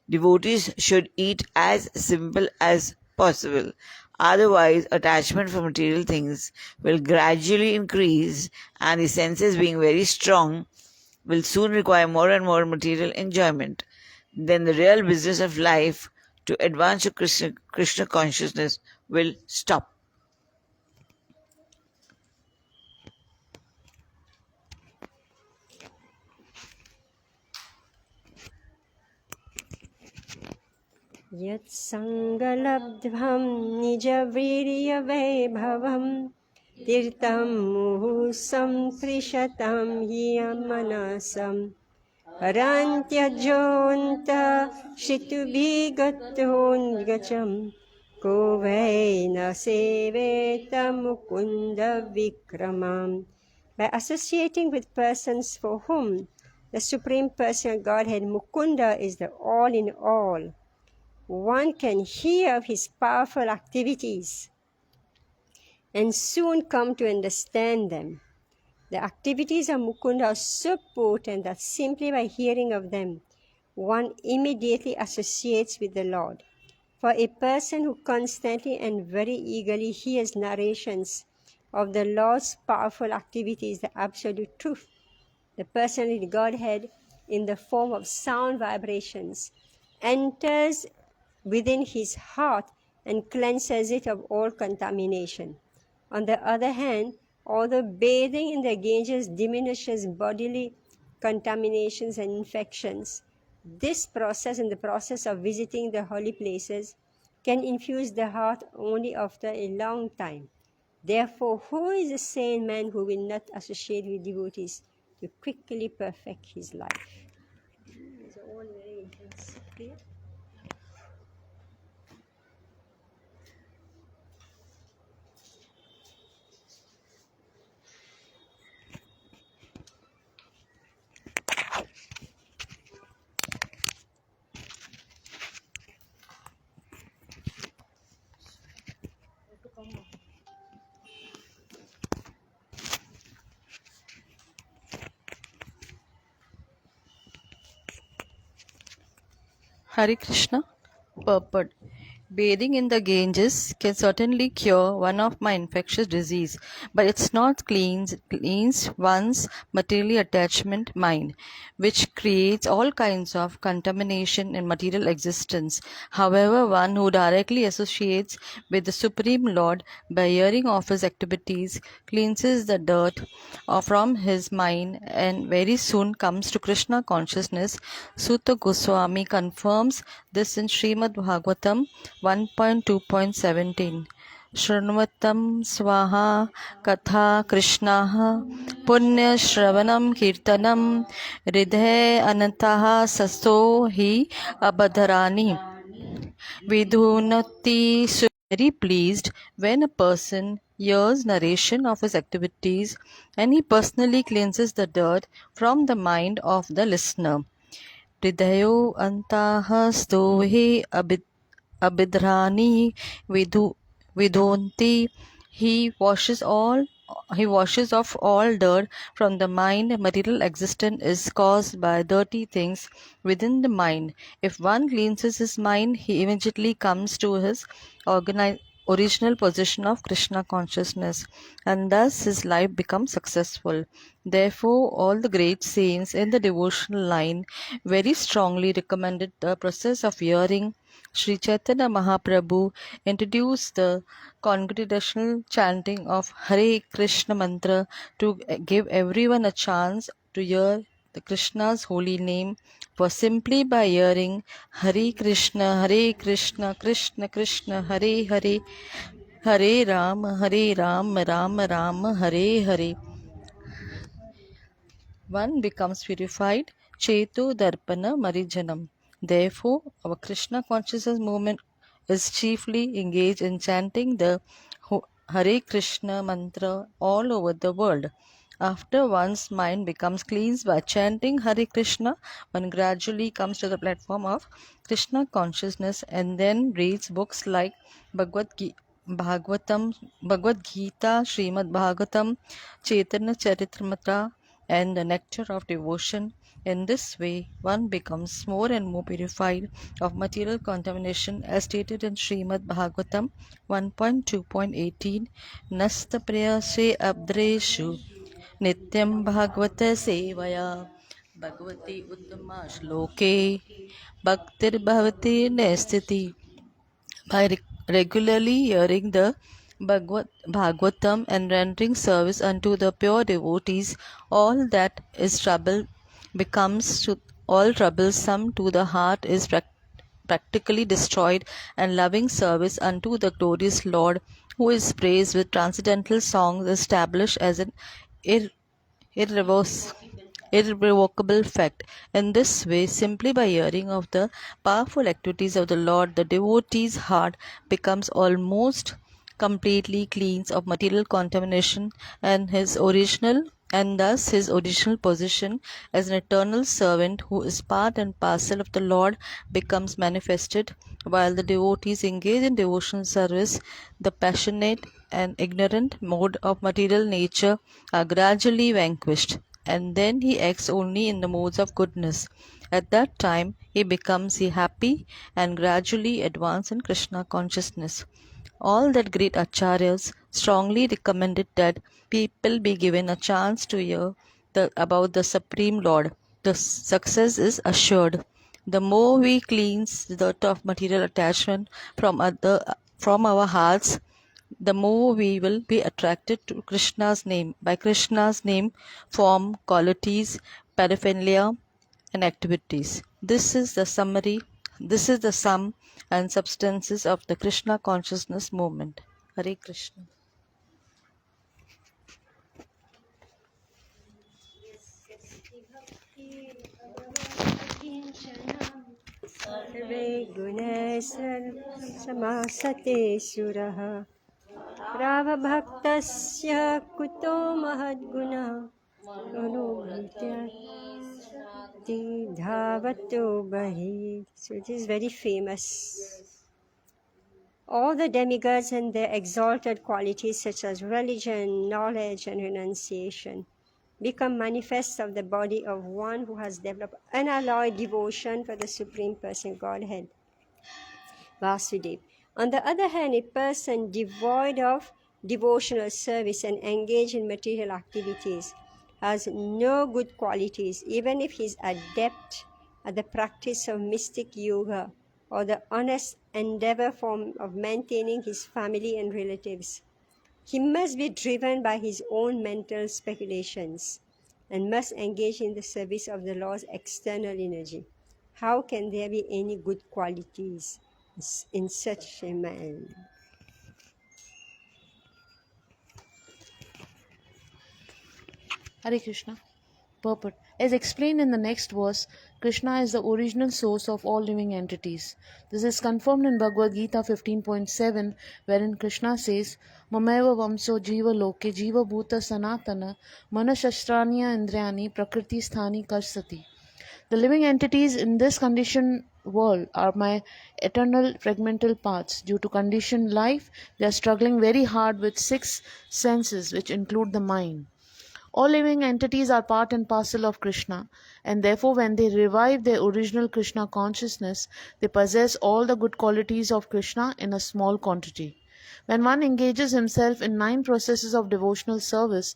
Devotees should eat as simple as possible. Otherwise, attachment for material things will gradually increase, and the senses, being very strong, will soon require more and more material enjoyment. Then the real business of life to advance to Krishna consciousness will stop. यत्सङ्गलब्ध्वं निजवीर्यवैभवं तीर्थं मुहुः त्रिशतं ह्यमनसम् हरन्त्यजोऽन्त श्रितुभिगतोऽन्गचं को वै न सेवेत मुकुन्दविक्रमम्. By associating with persons for whom the Supreme Personal Godhead Mukunda is the all in all, one can hear of his powerful activities and soon come to understand them. The activities of Mukunda are so potent that simply by hearing of them, one immediately associates with the Lord. For a person who constantly and very eagerly hears narrations of the Lord's powerful activities, the absolute truth, the personality Godhead in the form of sound vibrations, enters within his heart and cleanses it of all contamination. On the other hand, although bathing in the Ganges diminishes bodily contaminations and infections, this process and the process of visiting the holy places can infuse the heart only after a long time. Therefore, who is a sane man who will not associate with devotees to quickly perfect his life? These are all very intense. Clear? Hare Krishna. Purport. Bathing in the Ganges can certainly cure one of my infectious disease, but it's not cleans one's materially attachment mind, which creates all kinds of contamination in material existence. However, one who directly associates with the Supreme Lord by hearing of his activities cleanses the dirt from his mind and very soon comes to Krishna consciousness. Sutta Goswami confirms this in Srimad Bhagavatam 1.2.17. शृण्वतं स्वाहा कथा कृष्णाः पुण्यश्रवणं कीर्तनं हृदये अनन्तः सस्तो हि अबधराणि vidhunati. Very pleased when a person hears narration of his activities and he personally cleanses the dirt from the mind of the listener. हृदयो अन्तः स्तोहि अबिध्राणि vidhonti. He washes off all dirt from the mind. Material existence is caused by dirty things within the mind. If one cleanses his mind, he immediately comes to his original position of Krishna consciousness, and thus his life becomes successful. Therefore, all the great saints in the devotional line very strongly recommended the process of hearing. Sri Chaitanya Mahaprabhu introduced the congregational chanting of Hare Krishna mantra to give everyone a chance to hear the Krishna's holy name. For simply by hearing Hare Krishna, Krishna Krishna, Hare Hare, Hare Ram, Ram Ram, Hare Hare, one becomes purified. Chetu Darpana Marijanam. Therefore, our Krishna consciousness movement is chiefly engaged in chanting the Hare Krishna mantra all over the world. After one's mind becomes cleansed by chanting Hare Krishna, one gradually comes to the platform of Krishna consciousness and then reads books like Bhagavatam, Bhagavad Gita, Srimad Bhagavatam, Chaitanya Charitamrita, and the nectar of devotion. In this way, one becomes more and more purified of material contamination, as stated in Srimad Bhagavatam 1.2.18. Nasta prayase abdreshu nityam bhagavata sevaya bhagavati uttama shloke bhaktir bhavati nestiti. By regularly hearing the Bhagavatam and rendering service unto the pure devotees, all that is all troublesome to the heart is practically destroyed, and loving service unto the glorious Lord, who is praised with transcendental songs, established as an ir- irrevoc- irrevocable fact. In this way, simply by hearing of the powerful activities of the Lord, the devotee's heart becomes almost completely cleansed of material contamination, and thus his original position as an eternal servant who is part and parcel of the Lord becomes manifested. While the devotees engage in devotional service, the passionate and ignorant mode of material nature are gradually vanquished, and then he acts only in the modes of goodness. At that time, he becomes happy and gradually advances in Krishna consciousness. All that great acharyas strongly recommended that people be given a chance to hear about the Supreme Lord. The success is assured. The more we cleanse the dirt of material attachment from our hearts, the more we will be attracted to Krishna's name. By Krishna's name, form, qualities, paraphernalia, and activities. This is the sum and substances of the Krishna consciousness movement. Hare Krishna. सर्वे गुणैः समासते सुरः रावभक्तस्य कुतो महद्गुणः अनुभूत्याति धावतो बहिः. So it is very famous. All the demigods and their exalted qualities such as religion, knowledge and renunciation become manifest of the body of one who has developed unalloyed devotion for the Supreme Person Godhead, Vasudev. On the other hand, a person devoid of devotional service and engaged in material activities has no good qualities, even if he is adept at the practice of mystic yoga or the honest endeavor form of maintaining his family and relatives. He must be driven by his own mental speculations and must engage in the service of the Lord's external energy. How can there be any good qualities in such a man? Hare Krishna. Purport. As explained in the next verse, Krishna is the original source of all living entities. This is confirmed in Bhagavad Gita 15.7, wherein Krishna says, Mameva vamso jiva loke jiva bhuta sanatana manashastranya indriyani prakriti sthani karsati. The living entities in this conditioned world are my eternal fragmental parts. Due to conditioned life, they are struggling very hard with six senses, which include the mind. All living entities are part and parcel of Krishna, and therefore, when they revive their original Krishna consciousness, they possess all the good qualities of Krishna in a small quantity. When one engages himself in 9 processes of devotional service,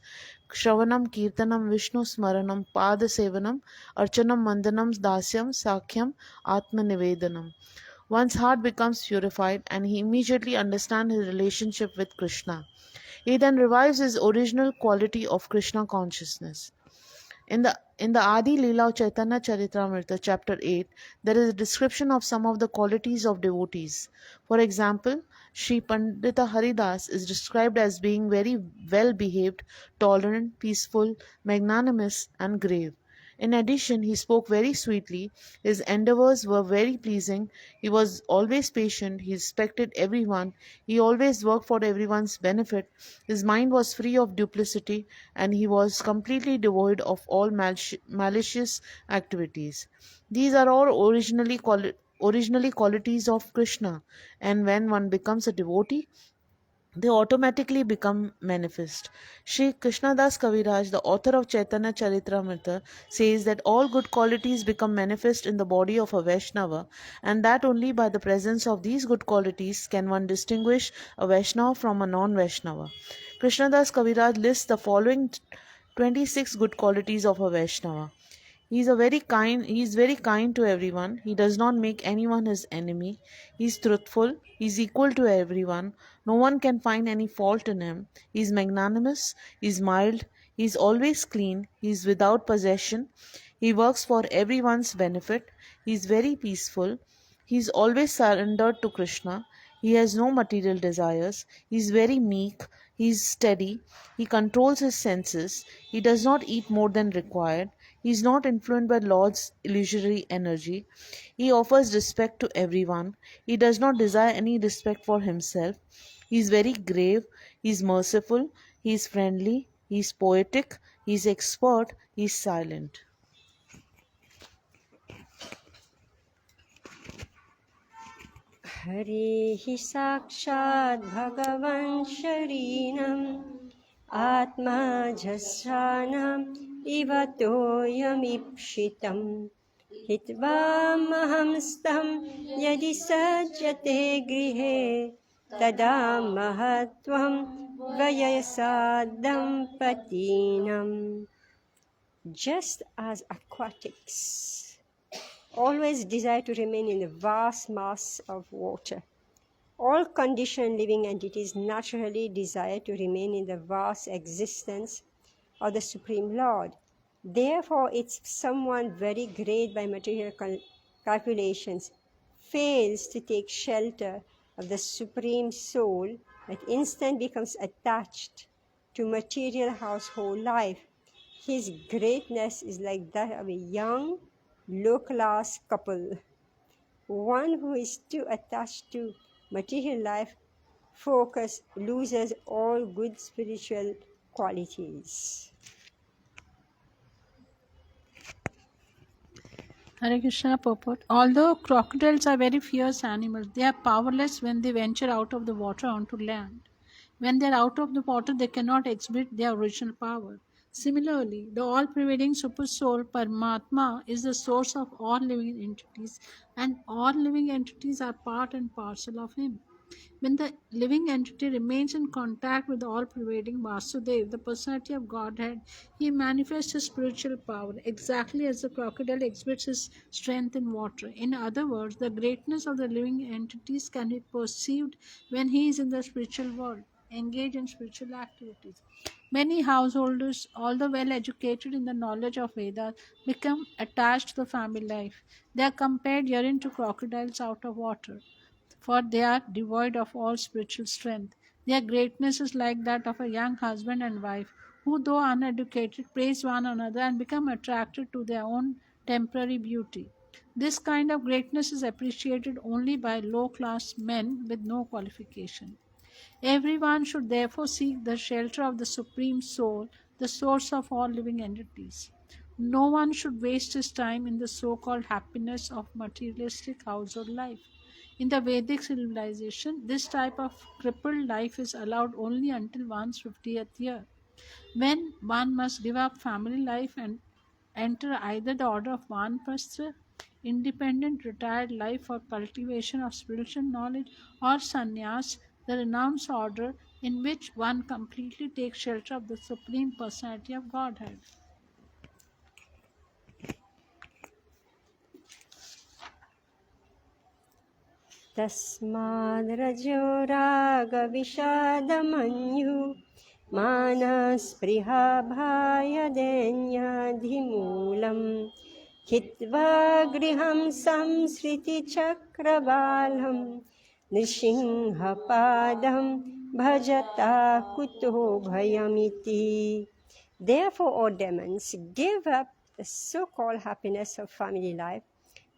Shravanam, Kirtanam, Vishnu Smaranam, Pada Sevanam, Archanam, Mandanam, Dasyam, Sakhyam, Atma Nivedanam, one's heart becomes purified and he immediately understands his relationship with Krishna. He then revives his original quality of Krishna consciousness. In the Adi Leela of Chaitanya Charitamrita, chapter 8, there is a description of some of the qualities of devotees. For example, Sri Pandita Haridas is described as being very well behaved, tolerant, peaceful, magnanimous, and grave. In addition, he spoke very sweetly, his endeavors were very pleasing, he was always patient, he respected everyone, he always worked for everyone's benefit, his mind was free of duplicity, and he was completely devoid of all malicious activities. These are all originally qualities of Krishna, and when one becomes a devotee, they automatically become manifest. Sri Krishnadas Kaviraj, the author of Chaitanya Charitamrita, says that all good qualities become manifest in the body of a Vaishnava, and that only by the presence of these good qualities can one distinguish a Vaishnava from a non-Vaishnava. Krishnadas Kaviraj lists the following 26 good qualities of a Vaishnava. He is very kind to everyone. He does not make anyone his enemy. He is truthful. He is equal to everyone. No one can find any fault in him. He is magnanimous. He is mild. He is always clean. He is without possession. He works for everyone's benefit. He is very peaceful. He is always surrendered to Krishna. He has no material desires. He is very meek. He is steady. He controls his senses. He does not eat more than required. He is not influenced by Lord's illusory energy. He offers respect to everyone. He does not desire any respect for himself. He is very grave. He is merciful. He is friendly. He is poetic. He is expert. He is silent. हरिः साक्षात् भगवान् शरीरम् आत्माझस्राणम् इव तोयमीप्सितम् हित्वामहंस्तं यदि सज्जते गृहे तदा महत्त्वं वयसाद्धं पतीनम्. Just as aquatics always desire to remain in the vast mass of water, all conditioned living entities naturally desire to remain in the vast existence of the Supreme Lord. Therefore, if someone very great by material calculations fails to take shelter of the Supreme Soul, at instant becomes attached to material household life. His greatness is like that of a young, low-class couple. One who is too attached to material life focus loses all good spiritual qualities. Hare Krishna purport. Although crocodiles are very fierce animals, they are powerless when they venture out of the water onto land. When they are out of the water, they cannot exhibit their original power. Similarly, the all-pervading Super Soul, Paramatma, is the source of all living entities, and all living entities are part and parcel of Him. When the living entity remains in contact with the all pervading Vasudev, the personality of Godhead, he manifests his spiritual power exactly as the crocodile exhibits his strength in water. In other words, the greatness of the living entities can be perceived when he is in the spiritual world, engaged in spiritual activities. Many householders, although well educated in the knowledge of Vedas, become attached to the family life. They are compared herein to crocodiles out of water, for they are devoid of all spiritual strength. Their greatness is like that of a young husband and wife, who, though uneducated, praise one another and become attracted to their own temporary beauty. This kind of greatness is appreciated only by low class men with no qualification. Everyone should therefore seek the shelter of the Supreme Soul, the source of all living entities. No one should waste his time in the so called happiness of materialistic household life. In the Vedic civilization, this type of crippled life is allowed only until one's 50th year, when one must give up family life and enter either the order of Vanprastha, independent retired life for cultivation of spiritual knowledge, or sannyas, the renounced order in which one completely takes shelter of the Supreme Personality of Godhead. तस्माद्रजोरागविषादमन्यु मानस्पृहाभायदेन्याधिमूलम् हित्वा गृहं संसृतिचक्रवालं नृसिंहपादं भजता कुतो भयमिति. Therefore, O demons, give up the so-called happiness of family life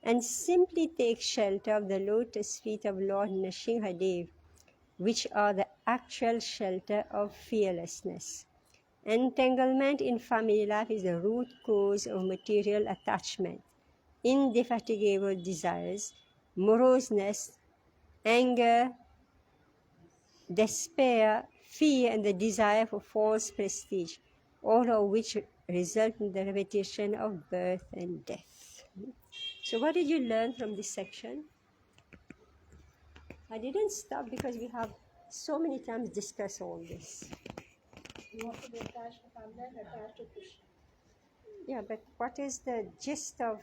and simply take shelter of the lotus feet of Lord Nrsimhadev, which are the actual shelter of fearlessness. Entanglement in family life is the root cause of material attachment, indefatigable desires, moroseness, anger, despair, fear, and the desire for false prestige, all of which result in the repetition of birth and death. So what did you learn from this section? I didn't stop because we have so many times discussed all this. You want to be attached to family and attached to Krishna. Yeah, but what is the gist of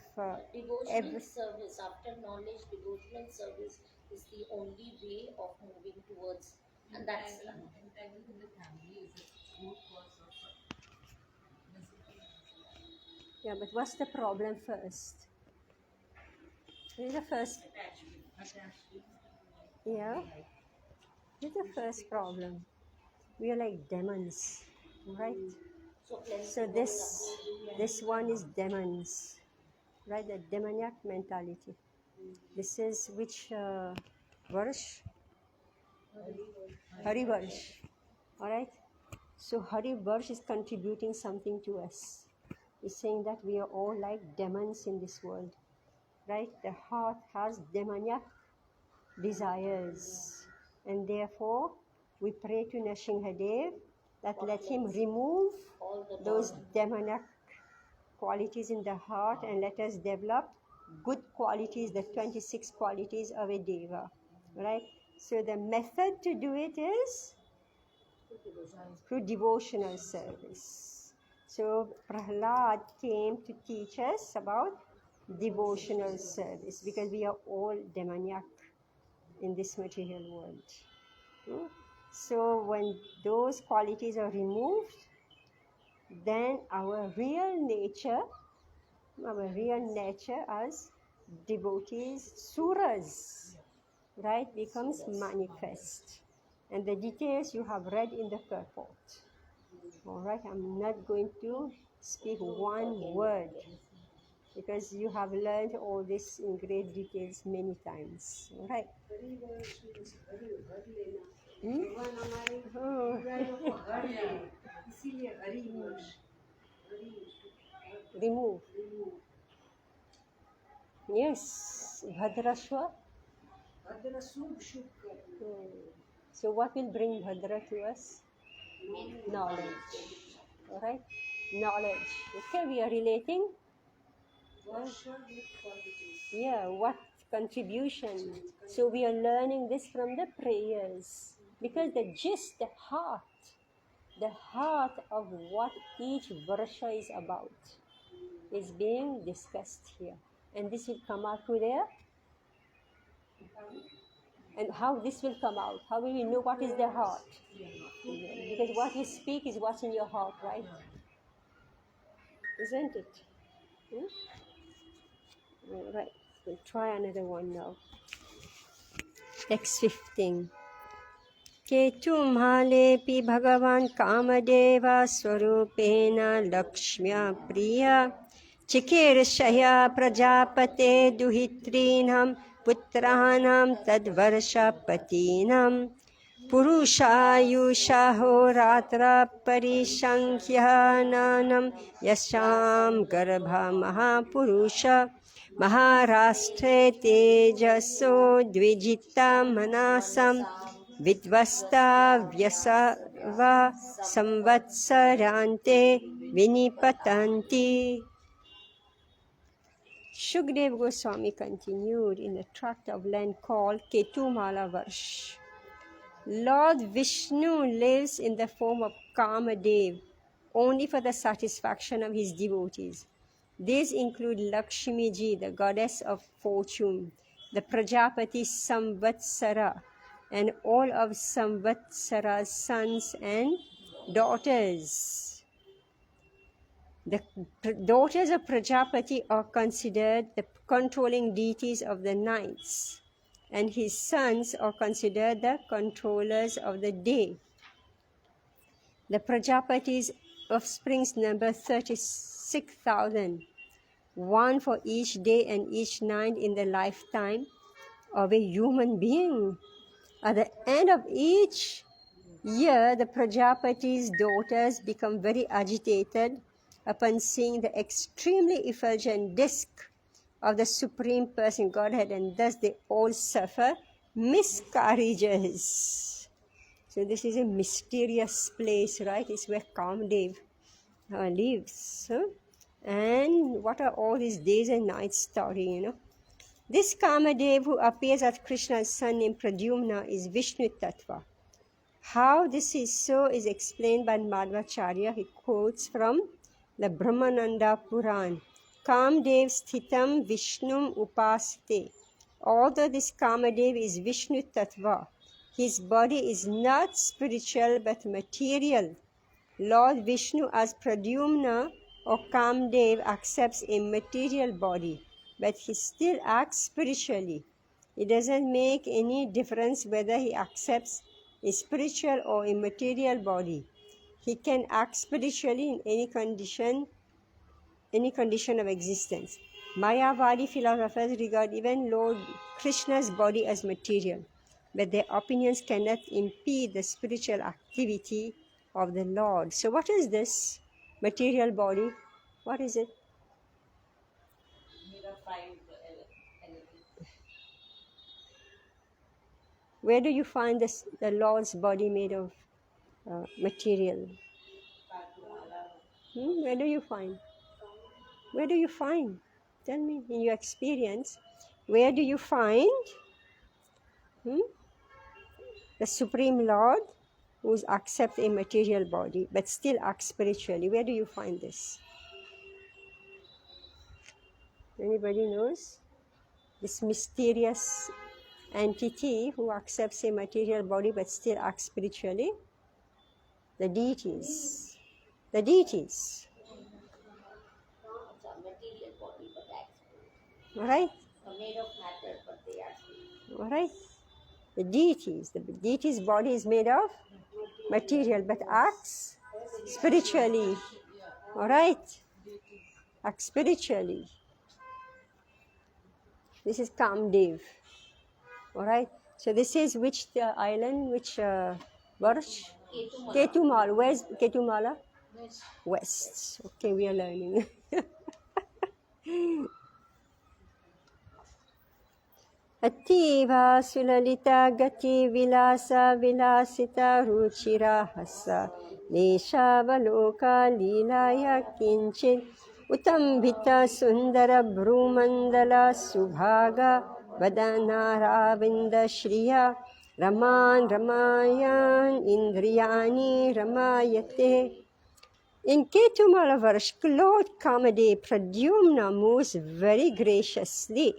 Devotional service, after knowledge, devotional service is the only way of moving towards, and that's yeah, but what's the problem first? What is the first? Yeah, what's the first problem? We are like demons, right? So this one is demons, right? The demoniac mentality. This is which verse? Hari Varsh. All right. So Hari Varsh is contributing something to us. He's saying that we are all like demons in this world, right? The heart has demoniac desires, and therefore we pray to Nrsimhadev that let him remove those demoniac qualities in the heart and let us develop good qualities, the 26 qualities of a deva, right? So the method to do it is through devotional service. So Prahlad came to teach us about devotional service because we are all demoniac in this material world. So when those qualities are removed, then our real nature as devotees, suras, right, becomes manifest. And the details you have read in the purport. All right, I'm not going to speak one word because you have learned all this in great details many times. All right. Remove. Yes, Bhadrashva. So what will bring Bhadra to us? Knowledge. All right? Knowledge. Okay, we are relating. Yeah, what contribution. So we are learning this from the prayers, because the gist, the heart of what each varsha is about is being discussed here. And this will come out to there. And how this will come out? How will we know what is their heart? Because what you speak is what's in your heart, right? Isn't it? All right, we'll try another one now. Text 15. केतुमालेऽपि भगवान् कामदेव स्वरूपेण लक्ष्म्या प्रिया चिकीर्षया प्रजापते दुहित्रीणां पुत्राणां तद्वर्षपतीनां पुरुषायुषाहोरात्रपरिसङ्ख्यानानं यशां गर्भा महापुरुष महाराष्ट्रे तेजसो द्विजिता मनासं विद्वस्ता व्यसवा संवत्सरान्ते विनिपतन्ति. Shukdev Goswami continued in the tract of land called Ketumala Varsh. Lord Vishnu lives in the form of Kamadev only for the satisfaction of his devotees. These include Lakshmi Ji, the goddess of fortune, the Prajapati Samvatsara, and all of Samvatsara's sons and daughters. The daughters of Prajapati are considered the controlling deities of the nights, and his sons are considered the controllers of the day. The Prajapati's offsprings number 36,000, one for each day and each night in the lifetime of a human being. At the end of each year, the Prajapati's daughters become very agitated upon seeing the extremely effulgent disk of the Supreme Person Godhead, and thus they all suffer miscarriages. So this is a mysterious place, right? It's where Kamadev lives. Huh? And what are all these days and nights story, This Kamadev, who appears as Krishna's son named Pradyumna, is Vishnu Tattva. How this is so is explained by Madhvacharya. He quotes from the Brahmananda Puran. Kamadev Sthitam Vishnum Upasate. Although this Kamadev is Vishnu Tattva, his body is not spiritual but material. Lord Vishnu as Pradyumna or Kamadev accepts a material body, but he still acts spiritually. It doesn't make any difference whether he accepts a spiritual or a material body. He can act spiritually in any condition of existence. Mayavadi philosophers regard even Lord Krishna's body as material, but their opinions cannot impede the spiritual activity of the Lord. So what is this material body? What is it? Where do you find this, the Lord's body made of material? Where do you find? Where do you find? Tell me, in your experience, where do you find the Supreme Lord who accepts a material body but still acts spiritually? Where do you find this? Anybody knows? This mysterious entity who accepts a material body but still acts spiritually? The deities. The deities. All right? Made of matter, but they are all right? The deities. The deity's body is made of material but acts spiritually. All right? Acts spiritually. This is Kamdev. All right? So this is which island, which Varsh? Ketumala. Where's Ketumala? West. Okay, we are learning. Ativa sulalita gati vilasa vilasita ruchira hasa neshavaloka lilaya kinchit utambhita sundara brumandala subhaga Vadanaravinda Shriya Raman Ramayan Indriyani Ramayate. In Ketumalavarsh, Lord Kamadev Pradyumna moves very graciously.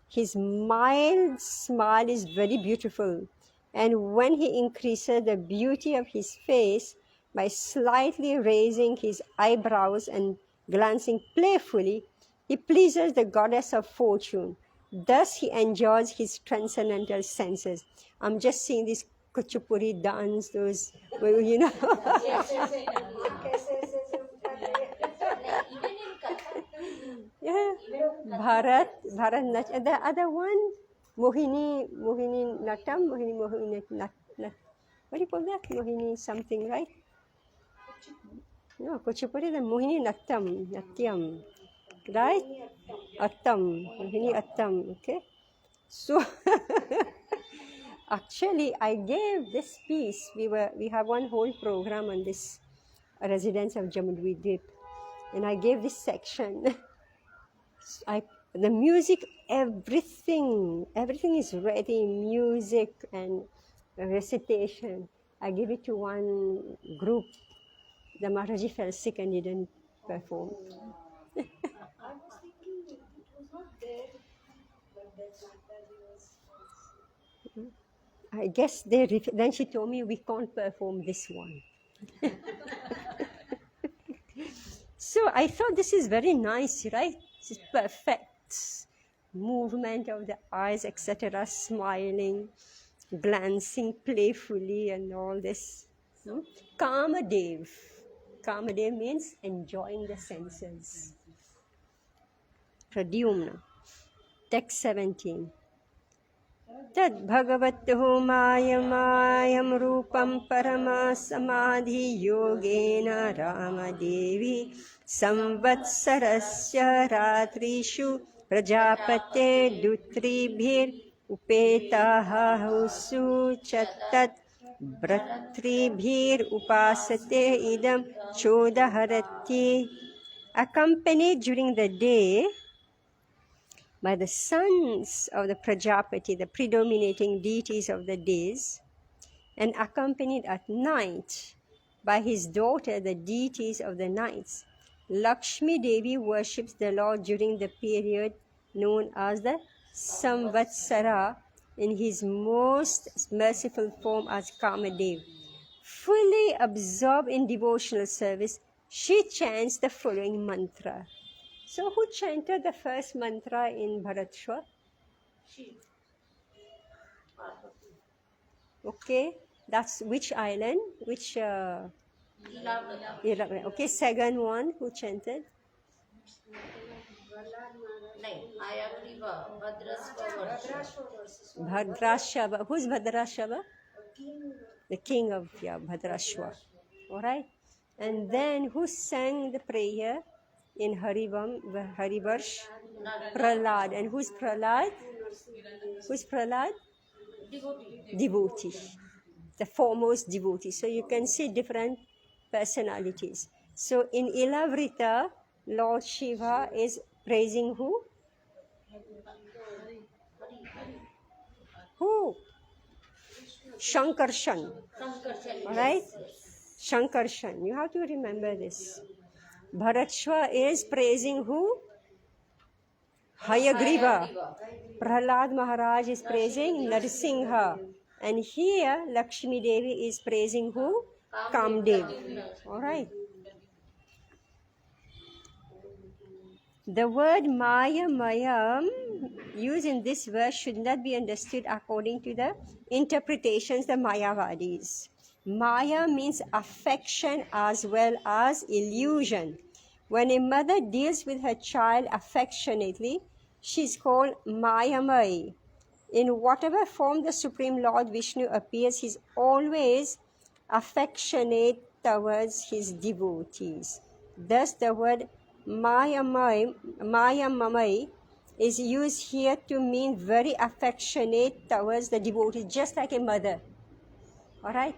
His mild smile is very beautiful, and when he increases the beauty of his face by slightly raising his eyebrows and glancing playfully, he pleases the goddess of fortune. Thus he enjoys his transcendental senses. I'm just seeing this kuchipuri dance, those, you know. Yeah, Bharat Nat. The other one, Mohini Natam, Mohini Nat. What do you call that? Mohini something, right? No, Kuchipuri, the Mohini Natyam, right? Mohini Attam, okay? So, actually, I gave this piece. We have one whole program on this residents of Jamudvidip, and I gave this section. The music, everything is ready, music and recitation. I give it to one group. The Maharaji fell sick and didn't perform. I guess then she told me we can't perform this one. So I thought this is very nice, right? This is perfect. Movement of the eyes, etc., smiling, glancing playfully and all this. Kamadev. Kamadev means enjoying the senses. Pradyumna. Text 17. Tad bhagavato mayam rupam parama samadhi yogena ramadevi samvatsarasya ratrishu prajapate dutribhir upetaha husu chattat bratribhir upasate idam chodaharati. Accompanied during the day by the sons of the Prajapati, the predominating deities of the days, and accompanied at night by his daughter, the deities of the nights. Lakshmi Devi worships the Lord during the period known as the Samvatsara in his most merciful form as Kamadev. Fully absorbed in devotional service, she chants the following mantra. So who chanted the first mantra in Bharatshwa? Okay, that's which island? Which? Okay, second one, who chanted? Bhadrashva. Who's Bhadrashva? The king of Bhadrashva. All right. And then who sang the prayer in Harivarsh? Prahlad. And who's Prahlad? Who's Prahlad? Devotee. The foremost devotee. So you can see different personalities. So in Ilavrita, Lord Shiva is praising who? Who? Shankarshan. Alright? Shankarshan. You have to remember this. Bharatshva is praising who? Hayagriva. Prahlad Maharaj is praising Narsingha. And here Lakshmi Devi is praising who? Kamdev. Alright. The word Maya Mayam used in this verse should not be understood according to the interpretations the Mayavadis. Maya means affection as well as illusion. When a mother deals with her child affectionately, she is called Mayamai. In whatever form the Supreme Lord Vishnu appears, he is always affectionate towards his devotees. Thus the word Mayamai is used here to mean very affectionate towards the devotee, just like a mother. Alright?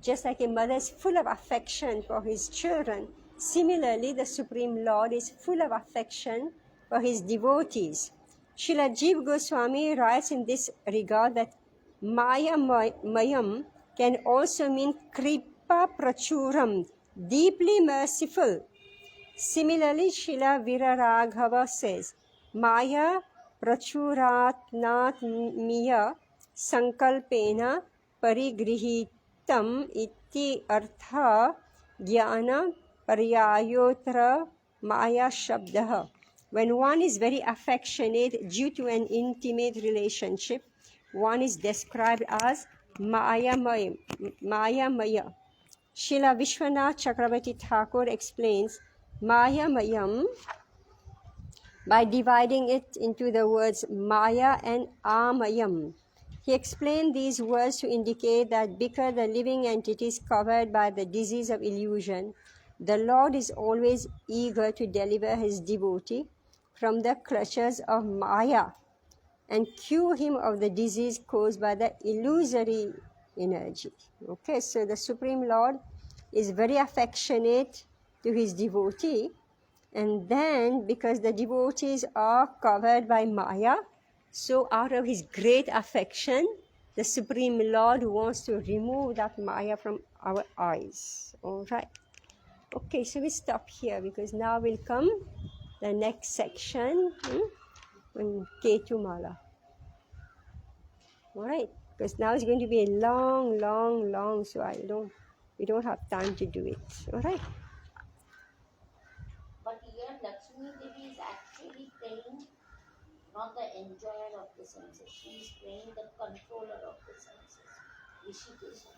Just like a mother is full of affection for his children, similarly the Supreme Lord is full of affection for his devotees. Srila Jiva Goswami writes in this regard that Maya Mayam can also mean Kripa Prachuram, deeply merciful. Similarly, Srila Viraraghava says, Maya Prachuratnatmiya Sankalpena Parigrihitam iti artha jnana paryayotra Maya Shabdaha. When one is very affectionate due to an intimate relationship, one is described as Maya Maya. Srila Vishwanath Chakravarti Thakur explains Maya Mayam by dividing it into the words Maya and Amayam. He explained these words to indicate that because the living entity is covered by the disease of illusion, the Lord is always eager to deliver his devotee from the clutches of Maya and cure him of the disease caused by the illusory energy. Okay, so the Supreme Lord is very affectionate to his devotee, and then because the devotees are covered by Maya, so out of his great affection, the Supreme Lord wants to remove that Maya from our eyes. All right. Okay, so we stop here because now will come the next section on Ketu Mala. All right, because now it's going to be a long, so we don't have time to do it. All right. But here Lakshmi Devi is actually praying not the enjoyer of the senses. She is praying the controller of the senses. Rishikesha.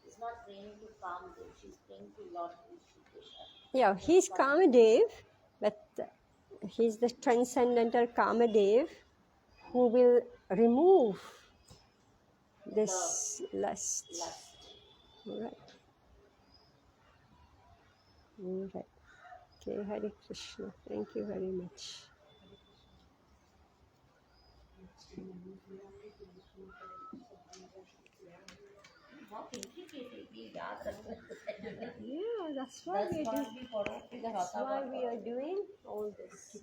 Is not praying to Kamdev. She is praying to Lord Rishikesha. Yeah, he's Kamadev, but he's the transcendental Kamadev who will remove this lust. All right. All right. Okay, Hare Krishna. Thank you very much. Not intricately, yaad rakho. Yeah, that's why we are doing all this.